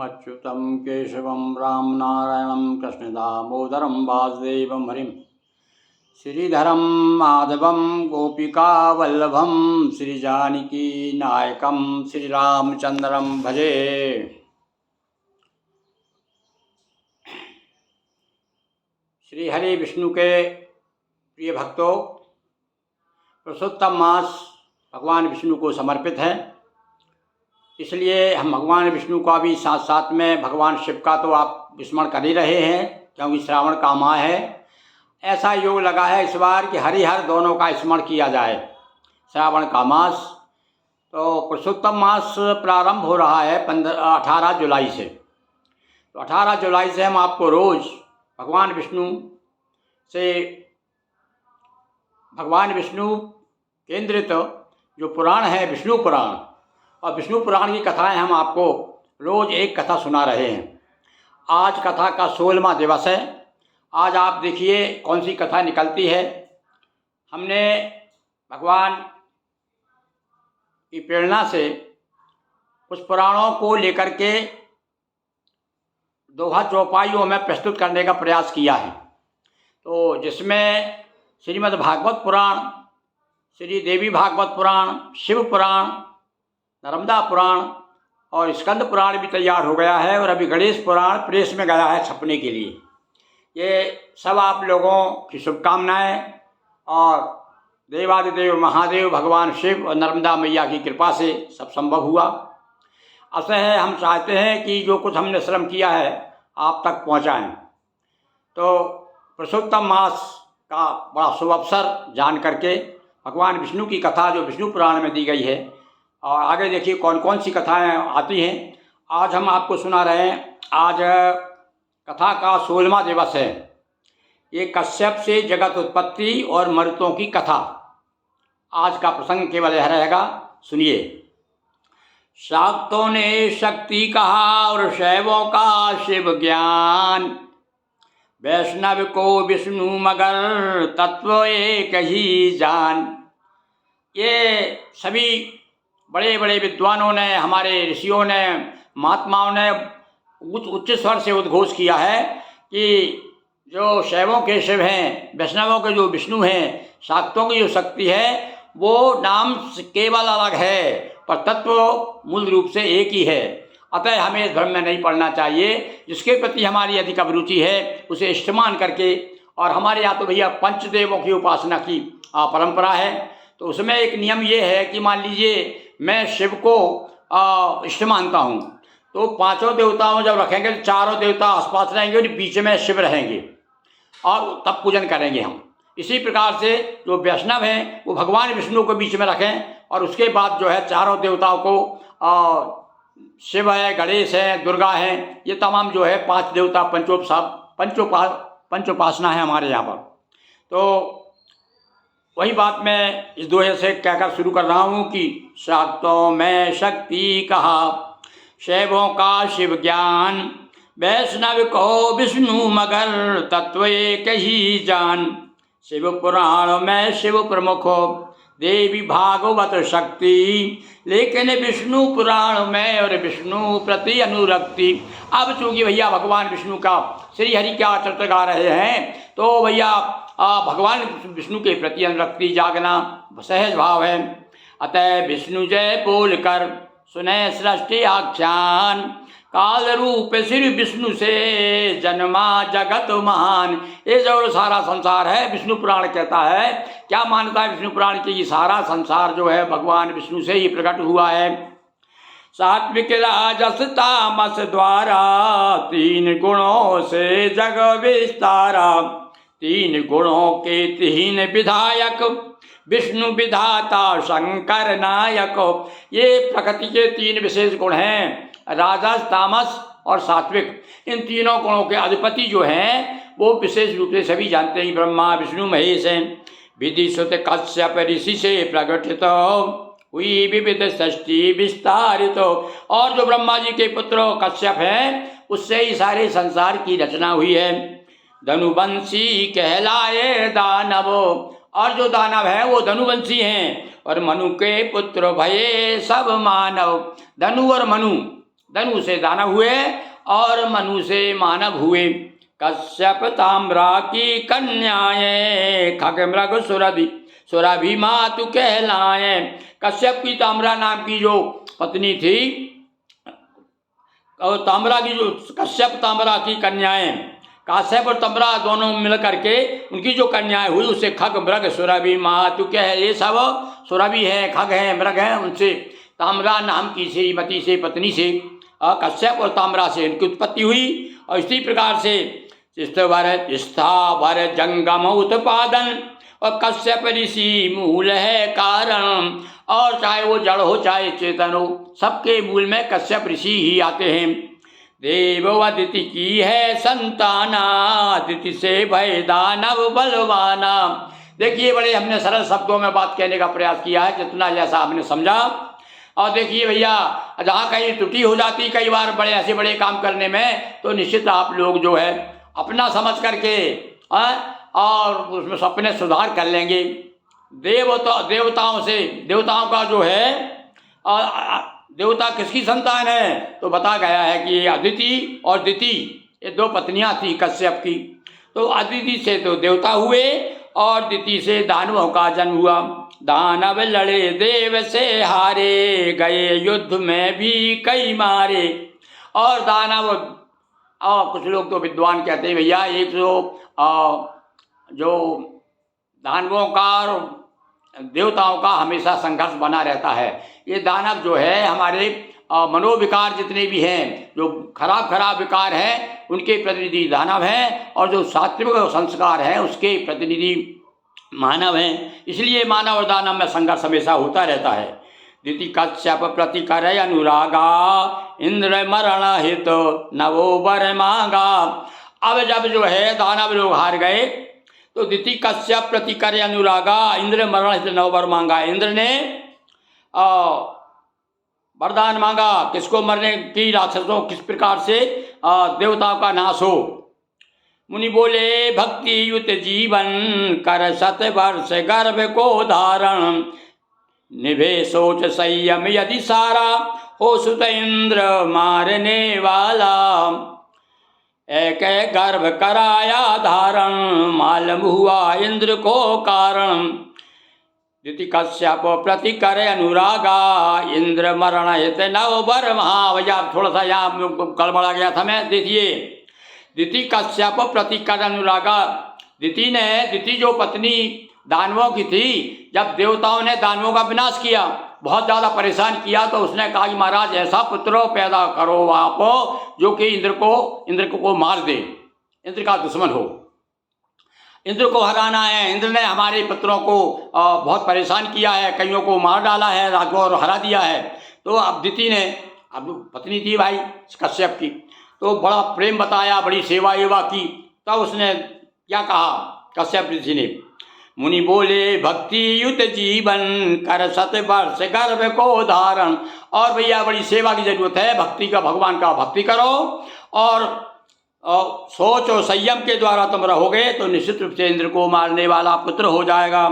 अच्युतं केशवं रामनारायणं कृष्णदामोदरं वासुदेवं हरिं श्रीधरं माधवं गोपिकावल्लभं श्रीजानकीनायकं श्रीरामचन्द्रं भजे। श्री हरि विष्णु के प्रिय भक्तों, पुरुषोत्तम मास भगवान विष्णु को समर्पित है, इसलिए हम भगवान विष्णु का भी साथ साथ में भगवान शिव का तो आप स्मरण कर ही रहे हैं, क्योंकि श्रावण का माह है। ऐसा योग लगा है इस बार कि हरिहर दोनों का स्मरण किया जाए। श्रावण का मास तो पुरुषोत्तम मास प्रारंभ हो रहा है 18 जुलाई से। तो 18 जुलाई से हम आपको रोज़ भगवान विष्णु केंद्रित जो पुराण है विष्णु पुराण, और विष्णु पुराण की कथाएं हम आपको रोज़ एक कथा सुना रहे हैं। आज कथा का 16वां दिवस है। आज आप देखिए कौन सी कथा निकलती है। हमने भगवान की प्रेरणा से उस पुराणों को लेकर के दोहा चौपाइयों में प्रस्तुत करने का प्रयास किया है। तो जिसमें श्रीमद् भागवत पुराण, श्री देवी भागवत पुराण, शिव पुराण, नर्मदा पुराण और स्कंद पुराण भी तैयार हो गया है, और अभी गणेश पुराण प्रेस में गया है छपने के लिए। ये सब आप लोगों की शुभकामनाएं और देवादिदेव महादेव भगवान शिव और नर्मदा मैया की कृपा से सब संभव हुआ। अतः है हम चाहते हैं कि जो कुछ हमने श्रम किया है आप तक पहुंचाएं। तो पुरुषोत्तम मास का बड़ा शुभ अवसर जान करके भगवान विष्णु की कथा जो विष्णु पुराण में दी गई है, और आगे देखिए कौन कौन सी कथाएं आती हैं। आज हम आपको सुना रहे हैं। आज कथा का 16वां दिवस है। ये कश्यप से जगत उत्पत्ति और मरुतों की कथा। आज का प्रसंग केवल यह रहेगा, सुनिए। शाक्तों ने शक्ति कहा और शैवों का शिव ज्ञान, वैष्णव को विष्णु मगर तत्व एक ही जान। ये सभी बड़े बड़े विद्वानों ने, हमारे ऋषियों ने, महात्माओं ने उच्च स्वर से उद्घोष किया है कि जो शैवों के शिव हैं, वैष्णवों के जो विष्णु हैं, शाक्तों की जो शक्ति है वो नाम केवल अलग है, पर तत्व मूल रूप से एक ही है। अतः हमें इस भ्रम में नहीं पड़ना चाहिए। जिसके प्रति हमारी अधिक अभिरुचि है उसे इष्टमान करके, और हमारे यहाँ तो भैया पंचदेवों की उपासना की परंपरा है। तो उसमें एक नियम ये है कि मान लीजिए मैं शिव को इष्ट मानता हूँ, तो पांचों देवताओं जब रखेंगे तो चारों देवता आसपास रहेंगे और बीच में शिव रहेंगे, और तब पूजन करेंगे हम। इसी प्रकार से जो वैष्णव हैं वो भगवान विष्णु को बीच में रखें, और उसके बाद जो है चारों देवताओं को शिव है, गणेश है, दुर्गा है, ये तमाम जो है 5 देवता पंचोपासना है हमारे यहाँ पर। तो वही बात मैं इस दोहे से कहकर शुरू कर रहा हूँ कि शाक्तों में शक्ति कहा, शैवों का शिव ज्ञान, वैष्णव को विष्णु मगर तत्व एक ही जान। शिव पुराण में शिव प्रमुख देवी भागवत शक्ति, लेकिन विष्णु पुराण में और विष्णु प्रति अनुरक्ति। अब चूंकि भैया भगवान विष्णु का श्री हरि का चरित्र गा रहे हैं, तो भैया भगवान विष्णु के प्रति अनुरक्ति जागना सहज भाव है। अतः विष्णु जय बोल कर सुने सृष्टि आख्यान, काल रूप श्री विष्णु से जन्मा जगत महान। ये जो सारा संसार है विष्णु पुराण कहता है। क्या मानता है विष्णु पुराण की? सारा संसार जो है भगवान विष्णु से ही प्रकट हुआ है। सात्विक राजस तामस द्वारा 3 गुणों से जग विस्तारा, 3 गुणों के 3 विधायक, विष्णु विधाता शंकर नायक। ये प्रकृति के 3 विशेष गुण हैं, राजस, तामस और सात्विक। इन तीनों गुणों के अधिपति जो हैं वो विशेष रूप से सभी जानते हैं, ब्रह्मा विष्णु महेश हैं। विधि सुत कश्यप ऋषि से प्रकटित हुई विविध सृष्टि विस्तारित। और जो ब्रह्मा जी के पुत्र कश्यप हैं उससे ही सारे संसार की रचना हुई है। धनुवंशी कहलाए दानव, और जो दानव है वो धनुवंशी हैं, और मनु के पुत्र भये सब मानव। धनु और मनु धनु से दानव हुए और मनु से मानव हुए। कश्यप ताम्रा की कन्याएं खग मृग सुरभि मातु कहलाए। कश्यप की ताम्रा नाम की जो पत्नी थी और ताम्रा की जो कश्यप ताम्रा की कन्याएं, काश्यप और ताम्रा दोनों मिल करके उनकी जो कन्याएं हुई उससे खग मृग सुरभि मातु कह, ये सब सुरभि है, खग है, मृग है, उनसे ताम्रा नाम की श्रीमती से पत्नी से कश्यप और ताम्रा से इनकी उत्पत्ति हुई। और इसी प्रकार से स्थावर जंगम उत्पादन और कश्यप ऋषि मूल है कारण। और चाहे वो जड़ हो चाहे चेतन हो, सबके मूल में कश्यप ऋषि ही आते हैं। देव अदिति की है संताना, अदिति से भय दानव बलवाना। देखिए बड़े हमने सरल शब्दों में बात कहने का प्रयास किया है, जितना जैसा आपने समझा। और देखिए भैया, जहाँ कहीं त्रुटि हो जाती कई बार बड़े ऐसे बड़े काम करने में, तो निश्चित आप लोग जो है अपना समझ करके और उसमें अपने सुधार कर लेंगे। देवताओं का जो है देवता किसकी संतान है, तो बता गया है कि अदिति और दिति, ये दो पत्नियां थी कश्यप की। तो अदिति से तो देवता हुए और दिति से दानवों का जन्म हुआ। दानव लड़े देव से हारे, गए युद्ध में भी कई मारे। और दानव, और कुछ लोग तो विद्वान कहते हैं भैया, एक जो दानवों का और देवताओं का हमेशा संघर्ष बना रहता है। ये दानव जो है हमारे मनोविकार जितने भी हैं, जो खराब विकार हैं, उनके प्रतिनिधि दानव हैं, और जो सात्विक संस्कार हैं उसके प्रतिनिधि मानव हैं। इसलिए मानव और दानव में संघर्ष हमेशा होता रहता है। दिति कश्यप प्रति करे अनुरागा, इंद्र मरण हित नवो वर मांगा। अब जब जो है दानव लोग हार गए तो दिति कश्यप प्रति करे अनुरागा, इंद्र मरण हित नव वर मांगा। इंद्र ने वरदान मांगा, किसको मरने की, राक्षसों, किस प्रकार से देवताओं का नाश हो। मुनि बोले भक्ति युत जीवन, कर 7 वर्ष गर्भ को धारण। निभे सोच संयम यदि सारा, हो सुत इंद्र मारने वाला। एक गर्भ कराया धारण, मालूम हुआ इंद्र को कारण। दिति कश्यप प्रति करे अनुरागा, इंद्र मरण हित नव वर। हाँ भैया, थोड़ा सा यहाँ गड़बड़ा गया था मैं, देखिए। दिति कश्यप प्रति करे अनुरागा, दिति जो पत्नी दानवों की थी, जब देवताओं ने दानवों का विनाश किया, बहुत ज़्यादा परेशान किया, तो उसने कहा कि महाराज ऐसा पुत्र पैदा करो आप जो कि इंद्र को मार दे, इंद्र का दुश्मन हो। इंद्र को हराना है। इंद्र ने हमारे पुत्रों को बहुत परेशान किया है, कईयों को मार डाला है, राघव और हरा दिया है। तो अब दिति ने, अब पत्नी थी भाई कश्यप की, तो बड़ा प्रेम बताया, बड़ी सेवा की। तब उसने क्या कहा कश्यप ऋषि ने, मुनि बोले भक्ति युत जीवन, कर 7 वर्ष गर्भ को धारण। और भैया बड़ी सेवा की जरूरत है, भक्ति का, भगवान का भक्ति करो और सोच और संयम के द्वारा तुम रहोगे तो निश्चित रूप से इंद्र को मारने वाला पुत्र हो जाएगा।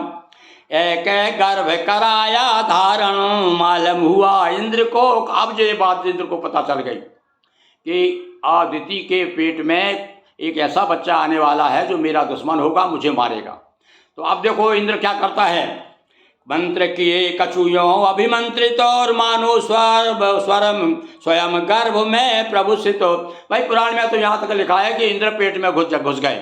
एक गर्भ कराया धारण, मालूम हुआ इंद्र को। अब ये बात इंद्र को पता चल गई कि आदिति के पेट में एक ऐसा बच्चा आने वाला है जो मेरा दुश्मन होगा, मुझे मारेगा। तो अब देखो इंद्र क्या करता है, मंत्र किए कछुयों अभिमंत्रित, और मानो स्वयं गर्भ में प्रभुषित। भाई पुराण में तो यहाँ तक लिखा है कि इंद्र पेट में घुस गए,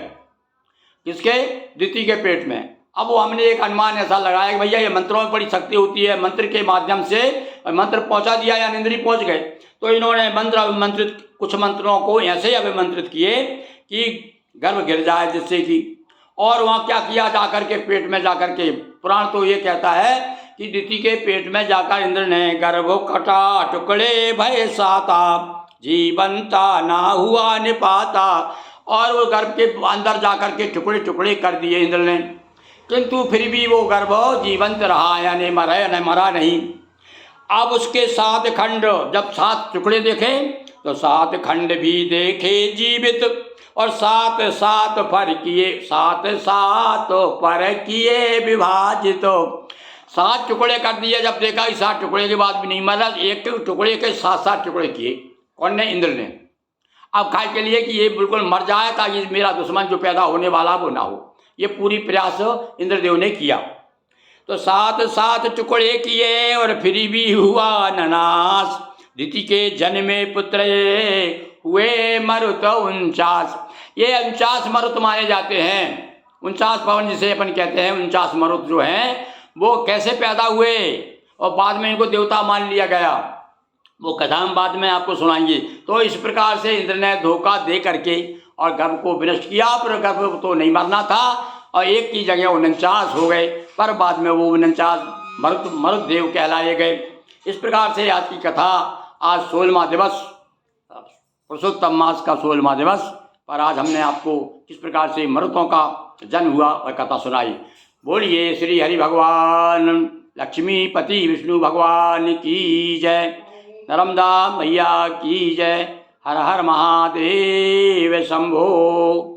किसके, दिति के पेट में। अब वो हमने एक अनुमान ऐसा लगाया कि भैया ये मंत्रों में बड़ी शक्ति होती है, मंत्र के माध्यम से मंत्र पहुंचा दिया या इंद्र ही पहुंच गए। तो इन्होंने कुछ मंत्रों को ऐसे अभिमंत्रित किए कि गर्भ गिर जाए, जिससे कि, और वहाँ क्या किया, जाकर के पेट में जाकर के, पुराण तो ये कहता है कि दिति के पेट में जाकर इंद्र ने गर्भ कटा, टुकड़े भय साता, जीवंता ना हुआ निपाता। और वो गर्भ के अंदर जाकर के टुकड़े टुकड़े कर दिए इंद्र ने, किंतु फिर भी वो गर्भ जीवंत रहा, यानी मरा नहीं। अब उसके 7 खंड, जब 7 टुकड़े देखे तो 7 खंड भी देखे जीवित, और 7 पर किए विभाजित। 7 टुकड़े कर दिए। जब देखा कि 7 टुकड़े के बाद भी नहीं मरा, एक टुकड़े के 7 टुकड़े किए, कौन ने? इंद्र ने। अब काय के लिए कि ये बिल्कुल मर जाए ताकि मेरा दुश्मन जो पैदा होने वाला वो ना हो। ये पूरी प्रयास इंद्रदेव ने किया। तो 7 टुकड़े किए और फिर भी हुआ न नाश। ऋति के जन्मे पुत्र हुए मरुत 49। ये 49 मरुत माने जाते हैं। 49 पवन जिसे अपन कहते हैं, 49 मरुत जो हैं वो कैसे पैदा हुए और बाद में इनको देवता मान लिया गया, वो कथा हम बाद में आपको सुनाएंगे। तो इस प्रकार से इंद्र ने धोखा दे करके और गर्भ को विनष्ट किया, पर गर्भ तो नहीं मरना था और एक की जगह 49 हो गए, पर बाद में वो 49 मरुत देव कहलाए गए। इस प्रकार से आज की कथा, आज 16वां दिवस, पुरुषोत्तम मास का 16वां दिवस पर आज हमने आपको किस प्रकार से मरुतों का जन्म हुआ और कथा सुनाई। बोलिए श्री हरि भगवान लक्ष्मीपति विष्णु भगवान की जय। नर्मदा मैया की जय। हर हर महादेव शंभो।